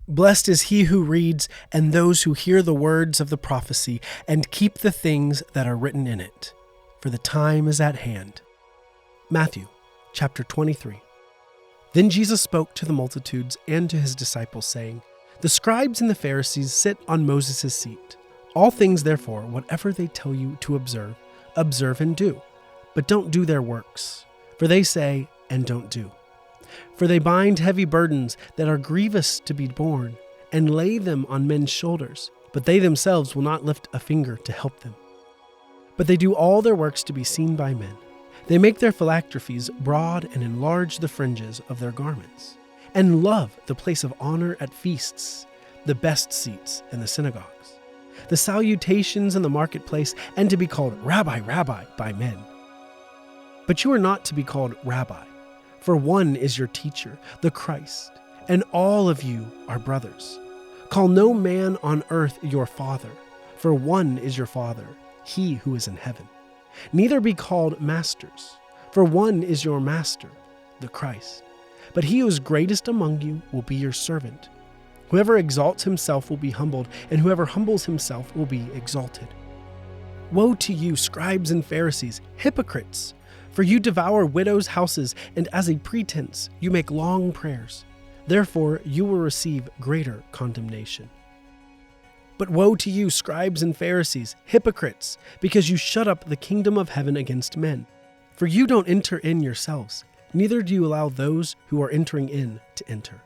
Blessed is he who reads, and those who hear the words of the prophecy, and keep the things that are written in it, for the time is at hand. Matthew chapter 23. Then Jesus spoke to the multitudes and to his disciples, saying, The scribes and the Pharisees sit on Moses' seat. All things, therefore, whatever they tell you to observe, observe and do. But don't do their works, for they say and don't do. For they bind heavy burdens that are grievous to be borne, and lay them on men's shoulders, but they themselves will not lift a finger to help them. But they do all their works to be seen by men. They make their phylacteries broad and enlarge the fringes of their garments, and love the place of honor at feasts, the best seats in the synagogues, the salutations in the marketplace, and to be called Rabbi, Rabbi by men. But you are not to be called Rabbi, for one is your teacher, the Christ, and all of you are brothers. Call no man on earth your father, for one is your Father, he who is in heaven. Neither be called masters, for one is your master, the Christ. But he who is greatest among you will be your servant. Whoever exalts himself will be humbled, and whoever humbles himself will be exalted. Woe to you, scribes and Pharisees, hypocrites! For you devour widows' houses, and as a pretense you make long prayers. Therefore you will receive greater condemnation. But woe to you, scribes and Pharisees, hypocrites, because you shut up the kingdom of heaven against men. For you don't enter in yourselves, neither do you allow those who are entering in to enter.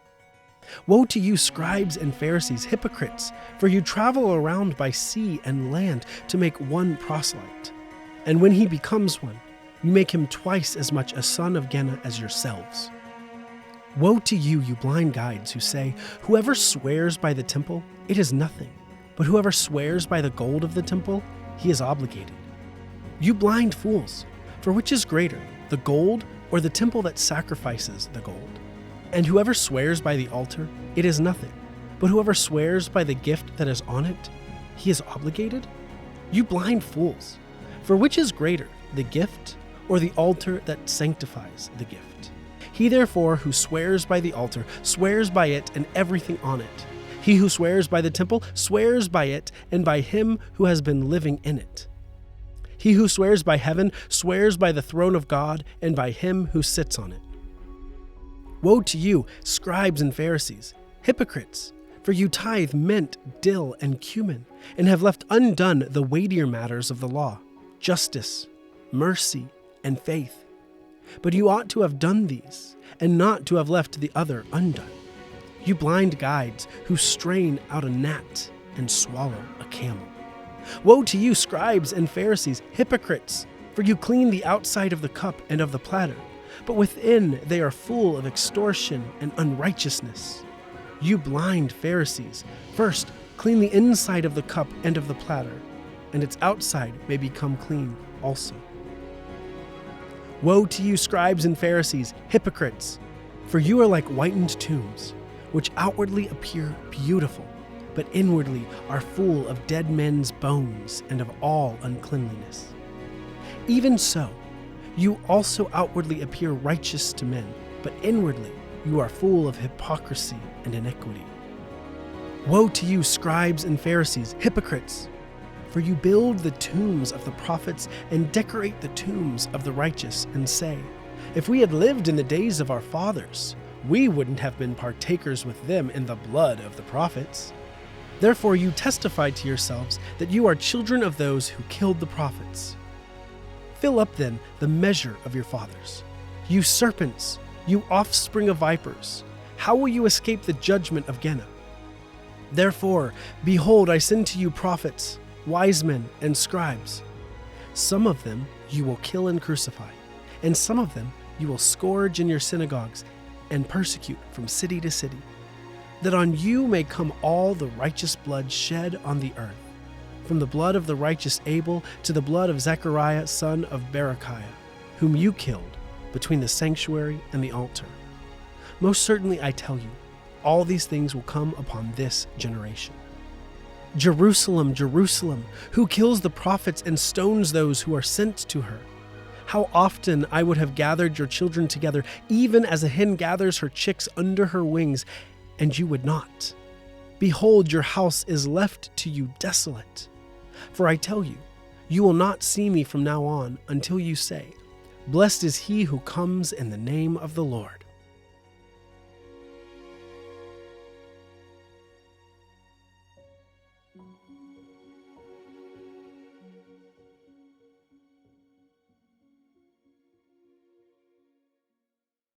Woe to you, scribes and Pharisees, hypocrites, for you travel around by sea and land to make one proselyte. And when he becomes one, you make him twice as much a son of Genna as yourselves. Woe to you, you blind guides, who say, Whoever swears by the temple, it is nothing. But whoever swears by the gold of the temple, he is obligated. You blind fools, for which is greater, the gold or the temple that sacrifices the gold? And whoever swears by the altar, it is nothing. But whoever swears by the gift that is on it, he is obligated? You blind fools, for which is greater, the gift or the altar that sanctifies the gift? He therefore who swears by the altar swears by it and everything on it. He who swears by the temple swears by it and by him who has been living in it. He who swears by heaven swears by the throne of God and by him who sits on it. Woe to you, scribes and Pharisees, hypocrites! For you tithe mint, dill, and cumin, and have left undone the weightier matters of the law, justice, mercy, and faith. But you ought to have done these, and not to have left the other undone. You blind guides who strain out a gnat and swallow a camel. Woe to you, scribes and Pharisees, hypocrites! For you clean the outside of the cup and of the platter, but within they are full of extortion and unrighteousness. You blind Pharisees, first clean the inside of the cup and of the platter, and its outside may become clean also. Woe to you, scribes and Pharisees, hypocrites! For you are like whitened tombs, which outwardly appear beautiful, but inwardly are full of dead men's bones and of all uncleanliness. Even so, you also outwardly appear righteous to men, but inwardly you are full of hypocrisy and iniquity. Woe to you, scribes and Pharisees, hypocrites! For you build the tombs of the prophets and decorate the tombs of the righteous, and say, If we had lived in the days of our fathers, we wouldn't have been partakers with them in the blood of the prophets. Therefore you testify to yourselves that you are children of those who killed the prophets. Fill up then the measure of your fathers. You serpents, you offspring of vipers, how will you escape the judgment of Genna? Therefore, behold, I send to you prophets, wise men, and scribes. Some of them you will kill and crucify, and some of them you will scourge in your synagogues and persecute from city to city, that on you may come all the righteous blood shed on the earth, from the blood of the righteous Abel to the blood of Zechariah son of Berechiah, whom you killed between the sanctuary and the altar. Most certainly I tell you, all these things will come upon this generation. Jerusalem, Jerusalem, who kills the prophets and stones those who are sent to her. How often I would have gathered your children together, even as a hen gathers her chicks under her wings, and you would not. Behold, your house is left to you desolate. For I tell you, you will not see me from now on until you say, Blessed is he who comes in the name of the Lord.